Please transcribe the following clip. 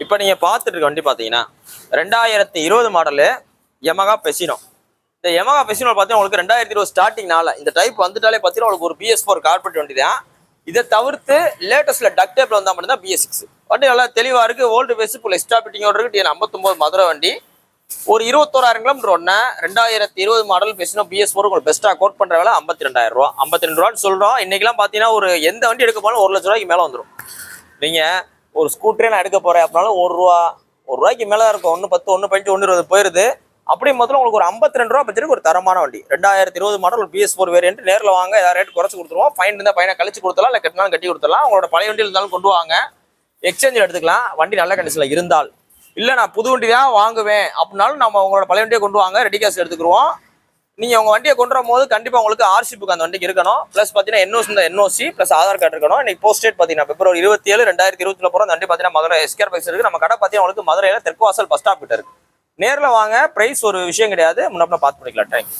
இப்போ நீங்கள் பார்த்துட்டு இருக்க வண்டி பார்த்தீங்கன்னா 2020 மாடலு யமகா பெசினோ. இந்த யமகா பெசினோ பார்த்தீங்கன்னா உங்களுக்கு 2020 ஸ்டார்டிங்னால இந்த டைப் வந்துட்டாலே பார்த்தீங்கன்னா உங்களுக்கு ஒரு BS4 கார்பரேட் வண்டி தான். இதை தவிர்த்து லேட்டஸ்ட்ல டக் டைப்ல வந்தால் மட்டும்தான் BS6 வண்டி நல்லா தெளிவாக இருக்குது. ஓல்டு பேஸ் ஃபுல் எக்ஸ்ட்ரா ஃபிட்டிங்கோட இருக்குது. TN59 மதுரை வண்டி. ஒரு 21,000 கிலோமீட்டர் ஒன்று 2020 மாடல் பெசினோ BS4 உங்களுக்கு பெஸ்ட்டாக கோட் பண்ணுற வேலை 52,000 ரூபா. 52 ரூபான்னு சொல்கிறோம். இன்னைக்கெல்லாம் பார்த்தீங்கன்னா ஒரு எந்த வண்டி எடுக்க போனாலும் 1 லட்ச ரூபாய்க்கு மேலே வந்துடும். நீங்கள் ஒரு ஸ்கூட்டரே நான் எடுக்க போகிறேன் அப்படின்னாலும் ஒரு ரூபாய்க்கு மேலே இருக்கும். 110, 115, 120 போயிருது. அப்படியே மொத்தம் உங்களுக்கு ஒரு 52 ரூபா பட்ஜெட்டுக்கு ஒரு தரமான வண்டி 2020 மாடல் ஒரு BS4 வேரியன்ட். நேரில் வாங்க, ஏதாவது ரேட் குறைச்சி கொடுத்துருவோம். ஃபைன் இருந்தால் பையனை கழிச்சு கொடுத்தலாம், இல்லை கட்டினாலும் கட்டி கொடுத்துடலாம். உங்களோட பழைய வண்டி இருந்தாலும் கொண்டு வாங்க, எக்ஸ்சேஞ்சில் எடுத்துக்கலாம். வண்டி நல்ல கண்டிஷனில் இருந்தால். இல்லை நான் புது வண்டி தான் வாங்குவேன் அப்படின்னாலும் நம்ம உங்களோட பழைய வண்டியை கொண்டு வாங்க, ரெடி கேஷ் எடுத்துக்கிடுவோம். நீங்கள் உங்கள் வண்டியை கொண்டு வரும்போது கண்டிப்பாக உங்களுக்கு RC புக் அந்த வண்டிக்கு இருக்கணும். ப்ளஸ் பார்த்தீங்கன்னா NOC ப்ளஸ் ஆதார் கார்டு இருக்கணும். இன்னைக்கு போஸ்ட் டேட் பார்த்தீங்கன்னா February 27, 2020 போகிற அந்த வண்டி பார்த்தீங்கன்னா மதுரை SKR பைக்ஸ் இருக்குது. நம்ம கடை பார்த்தீங்கன்னா உங்களுக்கு மதுரையில் தெற்குவாசல் பஸ் ஸ்டாப் கிட்ட இருக்குது. நேரில் வாங்க. ப்ரைஸ் ஒரு விஷயம் கிடையாது, முன்னாடி பார்த்து பண்ணிக்கலாம். தேங்க்யூ.